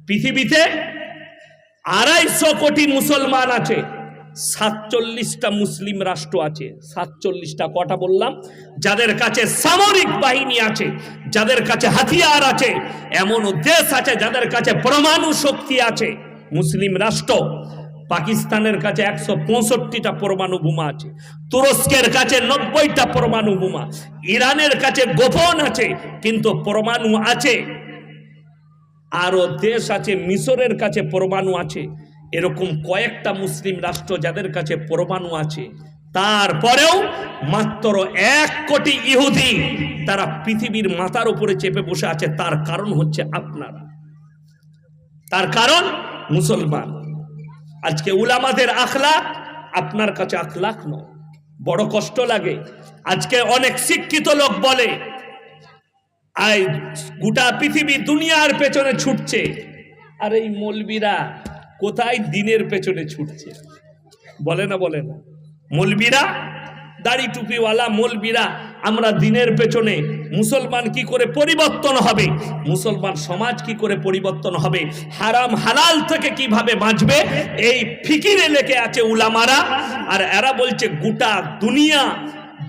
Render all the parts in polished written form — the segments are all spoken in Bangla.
পৃথিবীতে 250 কোটি মুসলমান আছে, 47টা মুসলিম রাষ্ট্র আছে। 47টা কটা বললাম? যাদের কাছে সামরিক বাহিনী আছে, যাদের কাছে হাতিয়ার আছে, এমন দেশ আছে যাদের কাছে পরমাণু শক্তি আছে। মুসলিম রাষ্ট্র। পাকিস্তানের কাছে 165টা পরমাণু বোমা আছে, তুরস্কের কাছে 90টা পরমাণু বোমা, ইরানের কাছে গোপন আছে কিন্তু পরমাণু আছে। আরো দেশ আছে, মিশরের কাছে পরমাণু আছে। এরকম কয়েকটা মুসলিম রাষ্ট্র যাদের কাছে পরমাণু আছে, তারপরেও মাত্র 1 কোটি ইহুদি তারা পৃথিবীর মাথার উপরে চেপে বসে আছে। তার কারণ হচ্ছে আপনারা, তার কারণ মুসলমান। আজকে উলামাদের আখলাক আপনার কাছে আখলাক নয়, বড় কষ্ট লাগে। আজকে অনেক শিক্ষিত লোক বলে আই গোটা পৃথিবী দুনিয়ার পেছনে ছুটছে, আর এই মৌলবীরা কোথায় দিনের পেছনে ছুটছে? বলে না বলে না? মৌলবীরা, দাড়ি টুপিওয়ালা মৌলবীরা, আমরা দিনের পেছনে। মুসলমান কি করে পরিবর্তন হবে? মুসলমান সমাজ কি করে পরিবর্তন হবে? হারাম হালাল থেকে কিভাবে বাঁচবে? এই ফিকিরে লেগে আছে উলামারা। আর এরা বলছে গোটা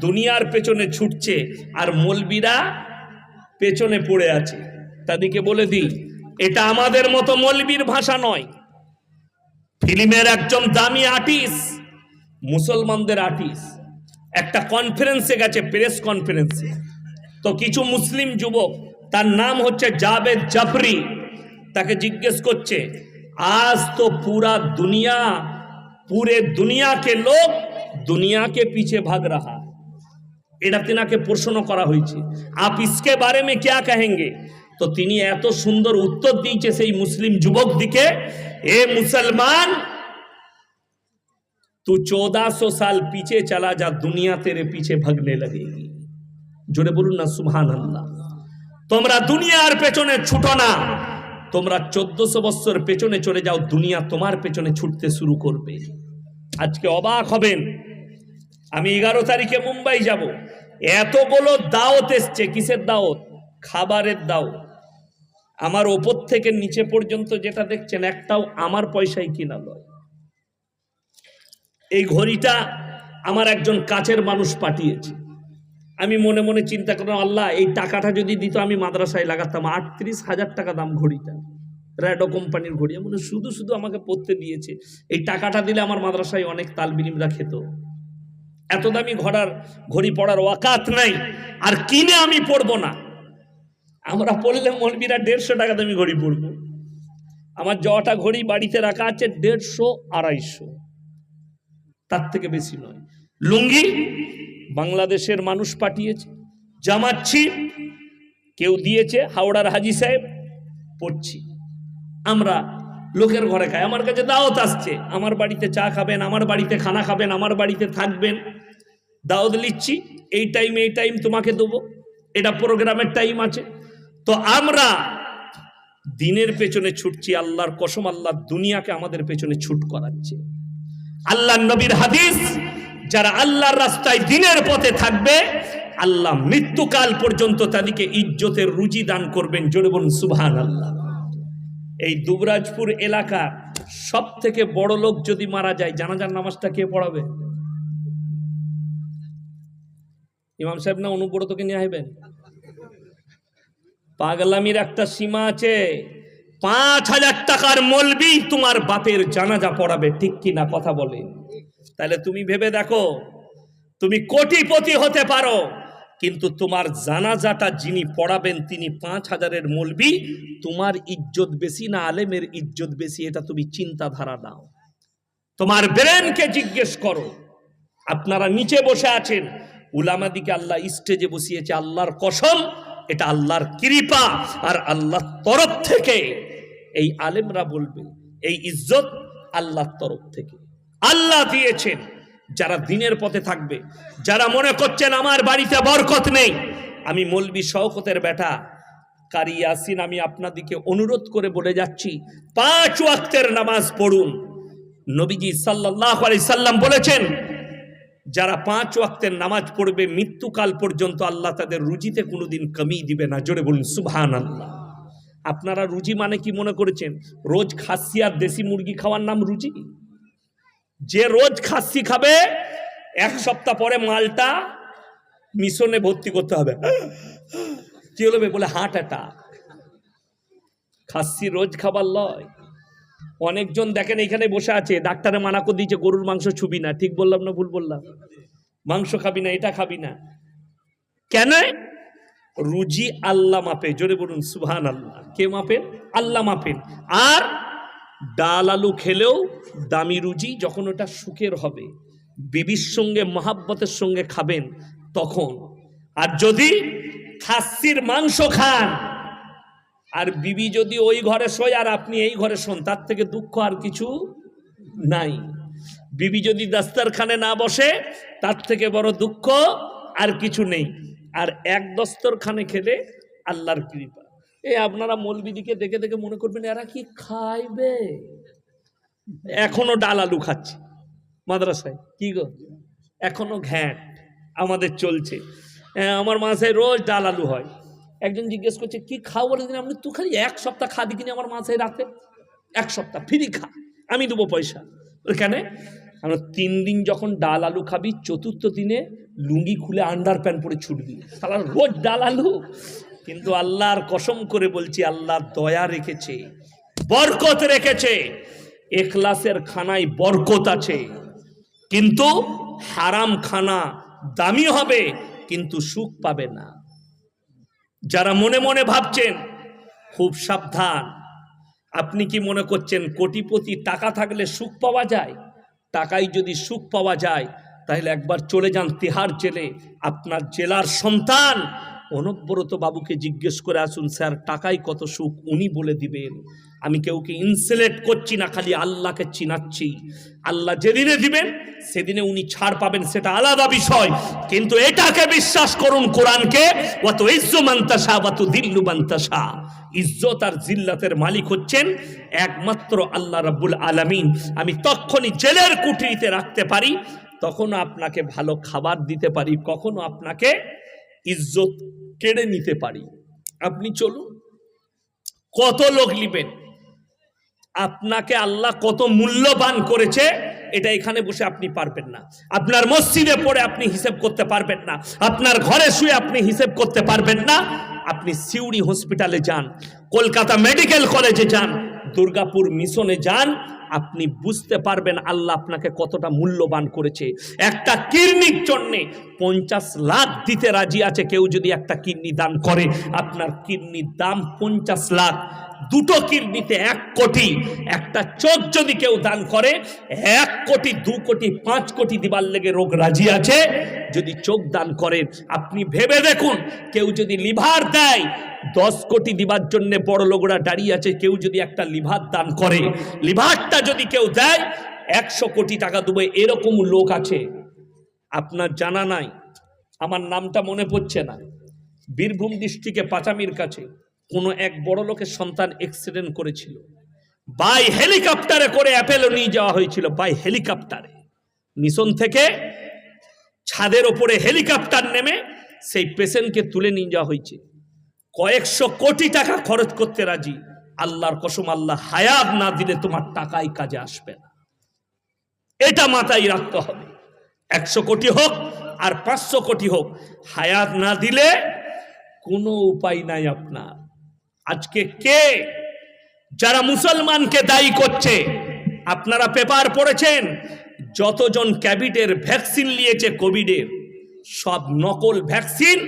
দুনিয়ার পেছনে ছুটছে, আর মৌলবীরা পেছনে পড়ে আছে। তাদেরকে বলে দিই, এটা আমাদের মতো মৌলবীর ভাষা নয়। ফিল্মের একজন দামি আর্টিস্ট, মুসলমানদের আর্টিস্ট, একটা কনফারেন্সে গেছে, প্রেস কনফারেন্সে। তো কিছু মুসলিম যুবক, তার নাম হচ্ছে জাভেদ জাফরি, তাকে জিজ্ঞেস করছে, আজ তো पूरे दुनिया के लोग दुनिया के पीछे भाग रहा है। এটা তিনাকে প্রশ্ন করা হয়েছে, আপ इसके बारे में क्या कहेंगे? তো তিনি এত সুন্দর উত্তর দিয়েছে সেই মুসলিম যুবক দিকে, এ মুসলমান, तू 1400 साल पीछे चला जा, दुनिया तेरे पीछे भागने लगेगी। জোরে বলুন না সুবহানাল্লাহ। তোমরা দুনিয়ার পেছনে ছুটো না, তোমরা 1400 বছর পেছনে চলে যাও, দুনিয়া তোমার পেছনে ছুটতে শুরু করবে। আজকে অবাক হবেন, আমি 11 তারিখে মুম্বাই যাব, এতগুলো দাওয়াত এসছে। কিসের দাওয়াত? খাবারের দাওয়াত। আমার ওপর থেকে নিচে পর্যন্ত যেটা দেখছেন, একটাও আমার পয়সায় কিনা নয়। এই ঘড়িটা আমার একজন কাছের মানুষ পাঠিয়েছে। আমি মনে মনে চিন্তা করলাম, আল্লাহ, এই টাকাটা যদি দিত আমি মাদ্রাসায় লাগাতাম। 38,000 টাকা দাম ঘড়িটা, রেডো কোম্পানির ঘড়ি। মানে শুধু শুধু আমাকে পড়তে দিয়েছে। এই টাকাটা দিলে আমার মাদ্রাসায় অনেক তালবিলিমরা খেত। এত দামি ঘড়ি পড়ার ওয়াকাত নাই, আর কিনে আমি পড়বো না। আমরা পড়লে মৌলবীরা 150 টাকা দামি ঘড়ি পড়বো। আমার যটা ঘড়ি বাড়িতে রাখা আছে 150-250, তার থেকে বেশি নয়। লুঙ্গি বাংলাদেশের মানুষ পাঠিয়েছে, জামাচ্ছি, কেউ দিয়েছে, হাওড়ার হাজি সাহেব, পড়ছি। আমরা লোকের ঘরে খাই, আমার কাছে দাওয়াত আসছে, আমার বাড়িতে চা খাবেন, আমার বাড়িতে খানা খাবেন, আমার বাড়িতে থাকবেন, দাওয়াত লিখছি, এই টাইম তোমাকে দেবো, এটা প্রোগ্রামের টাইম আছে। তো আমরা দিনের পেছনে ছুটছি। আল্লাহর কসম, আল্লাহ দুনিয়াকে আমাদের পেছনে ছুট করাচ্ছে। আল্লাহ নবীর হাদিস, যারা আল্লাহর রাস্তায় দিনের পথে থাকবে, আল্লাহ মৃত্যুকাল পর্যন্ত তাদেরকে ইজ্জতের রুজি দান করবেন। জোরে বলুন সুবহানাল্লাহ। এই দুবরাজপুর এলাকার সব থেকে বড় লোক যদি মারা যায়, জানাজার নামাজটা কে পড়াবে? ইমাম সাহেব না অনুব্রতকে নিয়ে আসবেন? পাগলামির একটা সীমা আছে। 5000 টাকার মৌলবি তোমার বাপের জানাজা পড়াবে, ঠিক কি না? কথা বলেন। তাহলে তুমি ভেবে দেখো, তুমি কোটিপতি হতে পারো, কিন্তু তোমার জানাজাটা যিনি পড়াবেন তিনি 5000-এর মৌলবি, তোমার ইজ্জত বেশি না আলেমের ইজ্জত বেশি? এটা তুমি চিন্তাধারা নাও, তোমার ব্রেনকে জিজ্ঞেস করো। আপনারা নিচে বসে আছেন, উলামাদিকে আল্লাহ স্টেজে বসিয়েছে। আল্লাহর কসম, এটা আল্লাহর কৃপা, আর আল্লাহর তরফ থেকে এই আলেমরা বলবে, এই ইজ্জত আল্লাহর তরফ থেকে আল্লাহ দিয়েছেন। যারা দিনের পথে থাকবে, যারা মনে করছেন আমার বাড়িতে বরকত নেই, আমি মৌলবি শওকতের বেটা কারি ইয়াসিন, আমি আপনাদেরকে অনুরোধ করে বলে যাচ্ছি, 5 ওয়াক্তের নামাজ পড়ুন। নবীজি সাল্লাল্লাহু আলাইহি সাল্লাম বলেছেন, যারা 5 ওয়াক্তের নামাজ পড়বে মৃত্যুকাল পর্যন্ত আল্লাহ তাদের রুজিতে কোনোদিন কমি দিবে না। জোরে বলুন সুবহানাল্লাহ। আপনারা রুজি মানে কি মনে করেছেন? রোজ খাসি আর দেশি মুরগি খাওয়ার নাম রুজি? যে রোজ খাসি খাবে, এক সপ্তাহ পরে মালটা মিশনে ভর্তি করতে হবে। কি হলো বলে হার্ট অ্যাটাক। খাসি রোজ খাবার লয়। অনেকজন দেখেন এখানে বসে আছে, ডাক্তারে মানা করে দিয়েছে গরুর মাংস ছুবি না। ঠিক বললাম না ভুল বললাম? মাংস খাবি না, এটা খাবি না। কেন? রুজি আল্লাহ মাপে। জোরে বলুন সুবহানাল্লাহ। কে মাপেন? আল্লাহ মাপেন। আর ডাল আলু খেলেও দামি রুজি যখন ওটা সুখের হবে, বিবির সঙ্গে মহাব্বতের সঙ্গে খাবেন তখন। আর যদি খাসির মাংস খান আর বিবি যদি ওই ঘরে শোয় আর আপনি এই ঘরে শোন, তার থেকে দুঃখ আর কিছু নাই। বিবি যদি দস্তরখানে না বসে, তার থেকে বড় দুঃখ আর কিছু নেই। আর এক দস্তরখানে খেলে আল্লাহর কৃপা। এই আপনারা মৌলবিদিকে দেখে দেখে মনে করবেন এরা কি খাইবে? এখনো ডাল আলু খাচ্ছে মাদ্রাসায়। কি গো, এখনো ঘ্যাট আমাদের চলছে। আমার মাসায় রোজ ডাল আলু হয়। একজন জিজ্ঞেস করছে কি খাও? বলে দিন আপনি তুই খালি এক সপ্তাহ খা দিকিনি আমার মাসায় রাতে, এক সপ্তাহ ফ্রি খা, আমি দেবো পয়সা। কেন? আমরা 3 দিন যখন ডাল আলু খাবি, 4র্থ দিনে লুঙ্গি খুলে আন্ডার প্যান্ট পরে ছুটবি। সালা রোজ ডাল আলু। কিন্তু আল্লাহর কসম করে বলছি, আল্লাহ দয়া রেখেছে, বরকত রেখেছে। এখলাসের খানায় বরকত আছে। কিন্তু হারাম খানা দামি হবে কিন্তু সুখ পাবে না। যারা মনে মনে ভাবছেন, খুব সাবধান। আপনি কি মনে করছেন কোটিপতি টাকা থাকলে সুখ পাওয়া যায়? টাকায় যদি সুখ পাওয়া যায় তাহলে একবার চলে যান তিহার জেলে। আপনার জেলার সন্তান অনবরত বাবুকে জিজ্ঞেস করে আসুন, স্যার টাকায় কত সুখ, উনি বলে দিবেন। আমি কেউকে ইনসুলেট করছি না, খালি আল্লাহকে চিনাচ্ছি। আল্লাহ যেদিনে দিবেন সেদিনে উনি ছাড় পাবেন, সেটা আলাদা বিষয়। কিন্তু এটাকে বিশ্বাস করুন, কোরআনকে, ওয়া তুইজ্জু মান তাশা ওয়া তুযিল্লু মান তাশা। ইজ্জত আর জিল্লাতের মালিক হচ্ছেন একমাত্র আল্লাহ রাব্বুল আলামিন। আমি তখনই জেলের কুঠরিতে রাখতে পারি, তখনও আপনাকে ভালো খাবার দিতে পারি, কখনো আপনাকে ইজ্জত কেড়ে নিতে পারি। আপনি চলুন, কত লোক নিবেন? আপনাকে আল্লাহ কত মূল্যবান করেছে এটা এখানে বসে আপনি পারবেন না। আপনার মসজিদে পড়ে আপনি হিসেব করতে পারবেন না, আপনার ঘরে শুয়ে আপনি হিসেব করতে পারবেন না। আপনি সিউড়ি হসপিটালে যান, কলকাতা মেডিকেল কলেজে যান, দুর্গাপুর মিশনে যান, আপনি বুঝতে পারবেন আল্লাহ আপনাকে কতটা মূল্যবান করেছে। একটা কিডনির জন্য 50 লাখ দিতে রাজি আছে কেউ যদি একটা কিডনি দান করে। আপনার কিডনির দাম 50 লাখ। 2টো কিডনিতে 1 কোটি। একটা চোখ যদি কেউ দান করে 1 কোটি, 2 কোটি, 5 কোটি দিবার লেগে রোগ রাজি আছে যদি চোখ দান করেন। আপনি ভেবে দেখুন, কেউ যদি লিভার দেয় 10 কোটি দিবার জন্য বড় লোকরা দাঁড়িয়ে আছে। কেউ যদি একটা লিভার দান করে, লিভারটা যদি কেউ দেয় 100 কোটি টাকা দেবে, এরকম লোক আছে। আপনার জানা নাই, আমার নামটা মনে পড়ছে না। বীরভূম ডিস্ট্রিক্টে পাচামির কাছে কোনো এক বড় লোকের সন্তান অ্যাক্সিডেন্ট করেছিল। বাই হেলিকপ্টারে করে অ্যাপেলো নিয়ে যাওয়া হয়েছিল, বাই হেলিকপ্টারে। মিশন থেকে ছাদের ওপরে হেলিকপ্টার নেমে সেই পেশেন্টকে তুলে নিয়ে যাওয়া হয়েছে। কয়েকশো কোটি টাকা খরচ করতে রাজি। আল্লাহর কসম, আল্লাহ হায়াত না দিলে তোমার টাকাই কাজে আসবে না। এটা মাথায় রাখতে হবে। 100 কোটি হোক আর 500 কোটি হোক, হায়াত না দিলে কোনো উপায় নাই আপনার। আজকে কে যারা মুসলমানকে দায়ী করছে, আপনারা পেপার পড়েছেন, যতজন ক্যাভিডের ভ্যাকসিন নিয়েছে কোভিডের, সব নকল ভ্যাকসিন।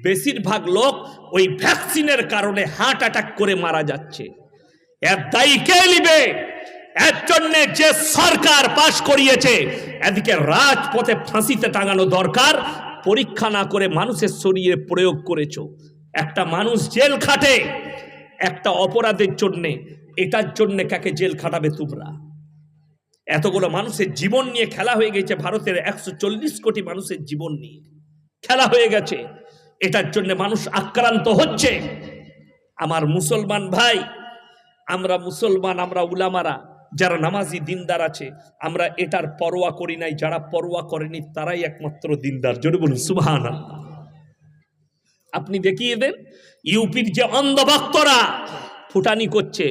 বেশিরভাগ লোক ওই ভ্যাকসিনের কারণে হার্ট অ্যাটাক করে মারা যাচ্ছে। এর দায়ী কে নিবে? এর জন্য যে সরকার পাশ করিয়েছে, এদিকে রাজপথে ফাঁসিতে টাঙানো দরকার। পরীক্ষা না করে মানুষের শরীরে প্রয়োগ করেছো। একটা মানুষ জেল খাটে একটা অপরাধের জন্যে, এটার জন্যে কাকে জেল খাটাবে তোমরা? এতগুলো মানুষের জীবন নিয়ে খেলা হয়ে গেছে। ভারতের 140 কোটি মানুষের জীবন নিয়ে খেলা হয়ে গেছে। এটার জন্য মানুষ আক্রান্ত হচ্ছে। আমার মুসলমান ভাই, আমরা মুসলমান, আমরা উলামারা যারা নামাজি দিনদার আছে, আমরা এটার পরোয়া করি নাই। যারা পরোয়া করেনি তারাই একমাত্র দিনদার। জোরে বলুন সুবহানাল্লাহ। আপনি দেখিয়ে দেন ইউপির যে অন্ধভক্তরা ফুটানি করছে,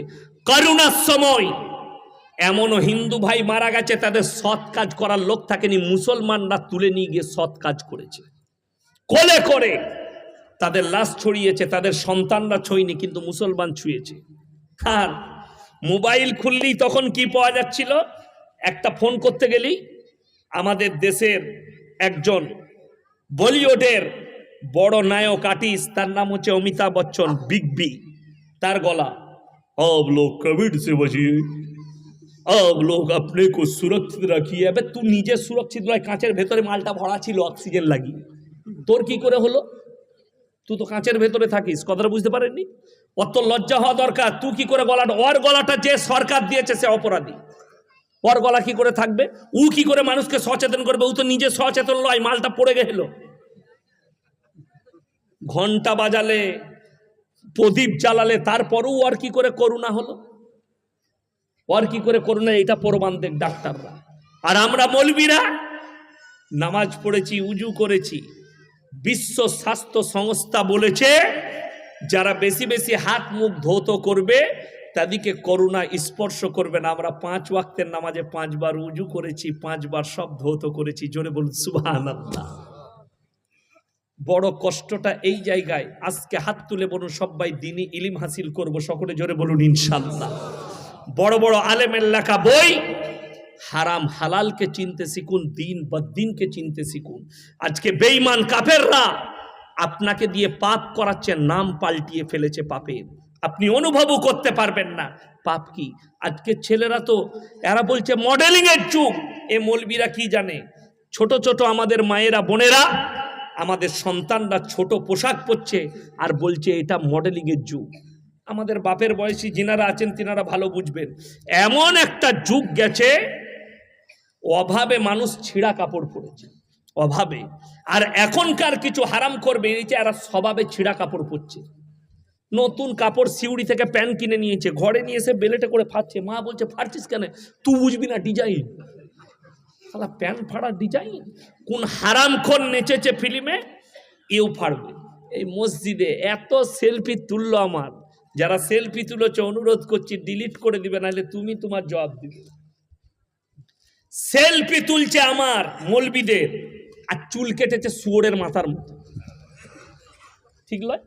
করোনার সময় এমনও হিন্দু ভাই মারা গেছে, তাদের সৎ কাজ করার লোক থাকেনি, মুসলমানরা তুলে নিয়ে গিয়ে সৎ কাজ করেছে, কোলে করে তাদের লাশ ছড়িয়েছে, তাদের সন্তানরা ছুঁয়নি, কিন্তু মুসলমান ছুঁয়েছে। আর মোবাইল খুললেই তখন কি পাওয়া যাচ্ছিল, একটা ফোন করতে গেলেই আমাদের দেশের একজন বলিউডের বড় নায়ক আর্টিস্ট, তার নাম হচ্ছে অমিতাভ বচ্চন, বিগ বি, তার গলা, आप लोग कोविड से बचिए, आप लोग अपने को सुरक्षित रखिए। अबे तू নিজে সুরক্ষিত নয়, কাঁচের ভেতরে মালটা ভরা ছিল অক্সিজেন লাগিয়ে, তোর কি করে হলো? তুই তো কাঁচের ভেতরে থাকিস, কথাটা বুঝতে পারেননি? অত লজ্জা হওয়া দরকার। তুই কি করে গলাটা, ওর গলাটা যে সরকার দিয়েছে সে অপরাধী, ওর গলা কি করে থাকবে? ও কি করে মানুষকে সচেতন করবে? ও তো নিজে সচেতন নয়, মালটা পড়ে গেল। ঘন্টা বাজালে, প্রদীপ জ্বালালে, তারপরেও ওর কি করে করুণা হলো? ওর কি করে করুণা? এটা প্রমাণ দেখ ডাক্তাররা। আর আমরা মৌলবীরা নামাজ পড়েছি, উজু করেছি, বিশ্ব স্বাস্থ্য সংস্থা বলেছে যারা বেশি বেশি হাত মুখ ধৌত করবে তাদেরকে করোনা স্পর্শ করবে না। আমরা 5 ওয়াক্তের নামাজে 5 বার উজু করেছি, 5 বার সব ধৌত করেছি। জোরে বলুন সুবহানাল্লাহ। বড় কষ্টটা এই জায়গায়। আজকে হাত তুলে বলুন সবাই দ্বীনি ইলম হাসিল করব, সকলে জোরে বলুন ইনশাআল্লাহ। বড় বড় আলেমের লেখা বই, হারাম হালালকে চিনতে শিখুন, দিন বদ্দিনকে চিনতে শিখুন। আজকে বেঈমান কাফেররা আপনাকে দিয়ে পাপ করাচ্ছে, নাম পাল্টিয়ে ফেলেছে পাপের, আপনি অনুভবও করতে পারবেন না পাপ কি। আজকে ছেলেরা তো এরা বলছে মডেলিং এর যুগ। এ মৌলবীরা কি জানে? ছোট ছোট আমাদের মায়েরা বোনেরা, আমাদের সন্তানরা ছোট পোশাক পরছে আর বলছে এটা মডেলিং এর যুগ। আমাদের বাপের বয়সী যিনারা আছেন তিনারা ভালো বুঝবেন, এমন একটা যুগ গেছে, অভাবে মানুষ ছিঁড়া কাপড় পরেছে, অভাবে। আর এখনকার কিছু হারাম করবে বেরিয়েছে, এরা স্বভাবে ছিঁড়া কাপড় পরছে। নতুন কাপড় সিউড়ি থেকে প্যান্ট কিনে নিয়েছে, ঘরে নিয়ে এসে বেলেটে করে ফাটছে। মা বলছে ফাটছিস কেন? তুই বুঝবি না ডিজাইন, শালা প্যান্ট ফাড়ার ডিজাইন। কোন হারামখোর নেচেছে ফিল্মে, এও ফাড়বে। এই মসজিদে এত সেলফি তুললো আমার, যারা সেলফি তুলেছে অনুরোধ করছি ডিলিট করে দিবে, নাহলে তুমি তোমার জবাব দিবে। সেলফি তুলছে আমার মৌলবীদের, আর চুল কেটেছে শুয়োরের মাথার মতো, ঠিক নয়?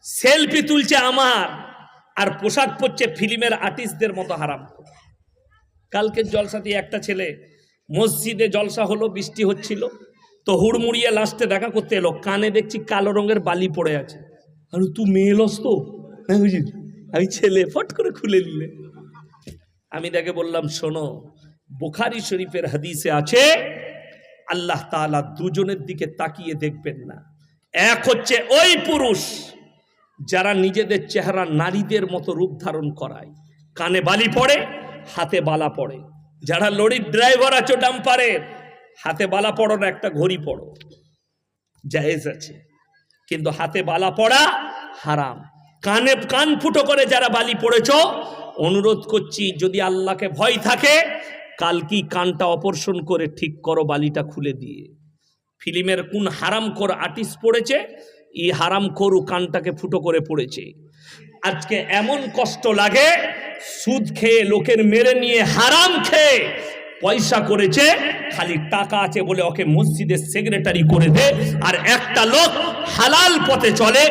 সেলফি তুলছে আমার, আর পোশাক পরছে ফিল্মের আর্টিস্টদের মতো হারাম। কালকের জলসাতে একটা ছেলে, মসজিদে জলসা হলো, বৃষ্টি হচ্ছিল, তো হুড়মুড়িয়ে লাস্টে দেখা করতে এলো, কানে দেখছি কালো রঙের বালি পড়ে আছে। আর তুই মেয়ে লস তো? হ্যাঁ বুঝি, আমি ছেলে। ফট করে খুলে নিলে। আমি তাকে বললাম শোনো, বুখারী শরীফের হাদিসে আছে আল্লাহ তাআলা দুজনের দিকে তাকিয়ে দেখবেন না। এক হচ্ছে ওই পুরুষ যারা নিজেদের চেহারা নারীদের মতো রূপ ধারণ করায়, কানে বালি পড়ে, হাতে বালা পড়ে। যারা লরির ড্রাইভার আছো ডাম্পারের, হাতে বালা পড়ো না, একটা ঘড়ি পড়ো, জায়েজ আছে, কিন্তু হাতে বালা পড়া হারাম। কানে কান ফুটো করে যারা বালি পড়েছ, অনুরোধ করছি যদি আল্লাহকে ভয় থাকে কালকেই কানটা অপারেশন করে ঠিক করো, বালিটা খুলে দিয়ে। ফিল্মের কোন হারামখোর আর্টিস্ট পড়েছে, এই হারামখোর কানটাকে ফুটো করে পড়েছে। আজকে এমন কষ্ট লাগে, সুদ খেয়ে লোকের মেরে নিয়ে হারাম খেয়ে পয়সা করেছে, খালি টাকা আছে বলে ওকে মসজিদের সেক্রেটারি করে দে। আর একটা লোক হালাল পথে চলে,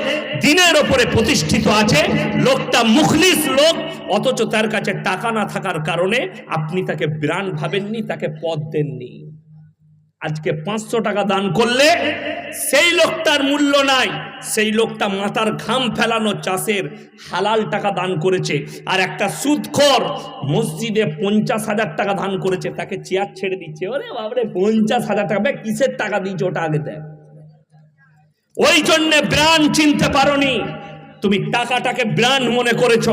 দিনের ওপরে প্রতিষ্ঠিত আছে, লোকটা মুখলিস লোক, অথচ তার কাছে টাকা না থাকার কারণে আপনি তাকে ব্রান্ড ভাবেননি, তাকে পদ দেননি। আজকে 500 টাকা দান করলে সেই লোকটার মূল্য নাই, সেই লোকটা মাথার ঘাম ফেলানো চাষের হালাল টাকা দান করেছে। আর একটা সুদখোর মসজিদে 50,000 টাকা দান করেছে, তাকে চেয়ার ছেড়ে দিচ্ছে। ওরে বাবরে, 50,000 টাকা কিসের টাকা দিয়েছে, ওটা আগে দেয়। ওই জন্যে ব্র্যান্ড চিনতে পারোনি, তুমি টাকাটাকে ব্র্যান্ড মনে করেছ।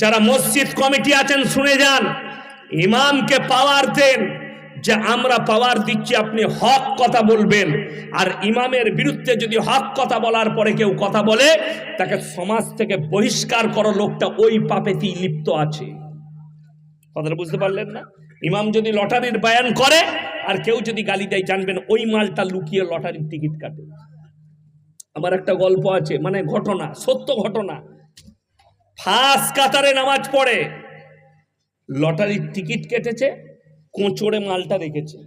যারা মসজিদ কমিটি আছেন শুনে যান, ইমামকে পাওয়ার দেন যে আমরা পাওয়ার দিচ্ছি, আপনি হক কথা বলবেন। আর ইমামের বিরুদ্ধে যদি হক কথা বলার পরে কেউ কথা বলে, তাকে সমাজ থেকে বহিষ্কার করো, লোকটা ওই পাপেতেই লিপ্ত আছে। কথাটা বুঝতে পারলেন না? ইমাম যদি লটারির বয়ান করে আর কেউ যদি গালি দেয়, জানবেন ওই মালটা লুকিয়ে লটারির টিকিট কাটে। আমার একটা গল্প আছে, মানে ঘটনা, সত্য ঘটনা। ফার্স্ট কাতারে নামাজ পড়ে, লটারির টিকিট কেটেছে, কোঁচড়ে মালটা রেখেছে,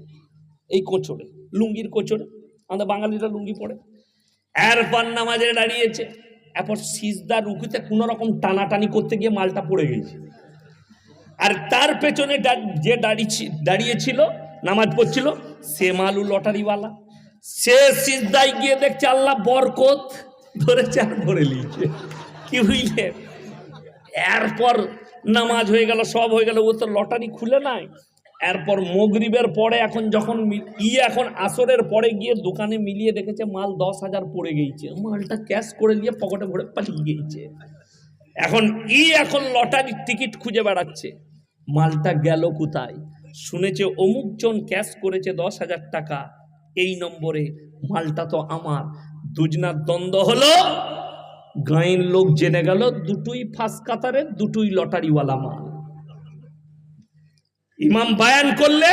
এই কোঁচড়ে, লুঙ্গির কোঁচড়ে, আমাদের বাঙালিরা লুঙ্গি পড়ে। এরপর নামাজে দাঁড়িয়েছে, এরপর সিজদা রুকুতে কোনো রকম টানাটানি করতে গিয়ে মালটা পড়ে গেছে। আর তার পেছনে যে দাঁড়িয়েছিল নামাজ পড়ছিল, সে মালু লটারিওয়ালা, সে সিজদায় গিয়ে দেখছে আল্লাহ বরকত ধরেছে আর ধরে নিয়েছে। কি বুঝলে? এরপর নামাজ হয়ে গেল, সব হয়ে গেল, ও তো লটারি খুলে নাই। এরপর মগরিবের পরে এখন যখন এখন আসরের পরে গিয়ে দোকানে মিলিয়ে দেখেছে মাল 10,000 পড়ে গিয়েছে, মালটা ক্যাশ করে নিয়ে পকেটে ভরে পালিয়ে গিয়েছে। এখন লটারির টিকিট খুঁজে বেড়াচ্ছে, মালটা গেল কোথায়? শুনেছে অমুক জন ক্যাশ করেছে 10,000 টাকা এই নম্বরে, মালটা তো আমার। দুজনার দ্বন্দ্ব হলো, গাঁয়ের লোক জেনে গেল দুটোই ফার্স্ট কাতারের, দুটোই লটারিওয়ালা মাল। ইমাম বায়ান করলে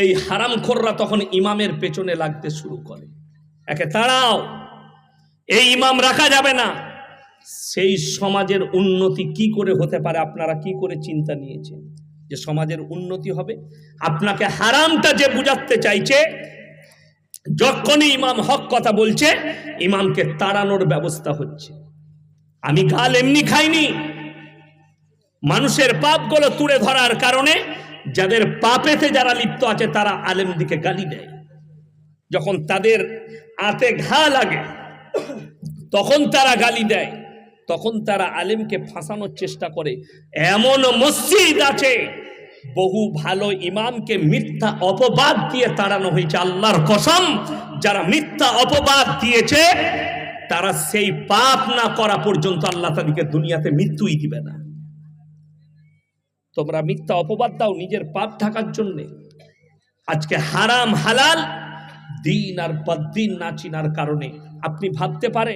এই হারামখোররা তখন ইমামের পেছনে লাগতে শুরু করে, একে তাড়াও, এই ইমাম রাখা যাবে না। সেই সমাজের উন্নতি কি করে হতে পারে? আপনারা কি করে চিন্তা নিয়েছেন যে সমাজের উন্নতি হবে? আপনাকে হারামটা যে বুঝাতে চাইছে, যখনই ইমাম হক কথা বলছে, ইমামকে তাড়ানোর ব্যবস্থা হচ্ছে। আমি গাল এমনি খাইনি, মানুষের পাপগুলো তুলে ধরার কারণে যাদের পাপেতে যারা লিপ্ত আছে তারা আলেমদিকে গালি দেয়। যখন তাদের আতে ঘা লাগে তখন তারা গালি দেয়, তখন তারা আলেমকে ফাঁসানোর চেষ্টা করে। এমন মসজিদ আছে বহু ভালো ইমামকে মিথ্যা অপবাদ দিয়ে তাড়ানো হয়েছে। আল্লাহর কসম, যারা মিথ্যা অপবাদ দিয়েছে তারা সেই পাপ না করা পর্যন্ত আল্লাহ তাদেরকে দুনিয়াতে মৃত্যুই দিবে না। তোমরা মিথ্যা অপবাদ দাও নিজের পাপ ঢাকার জন্য। আজকে হারাম হালাল দিন আর বদ্দিন না চিনার কারণে আপনি ভাবতে পারেন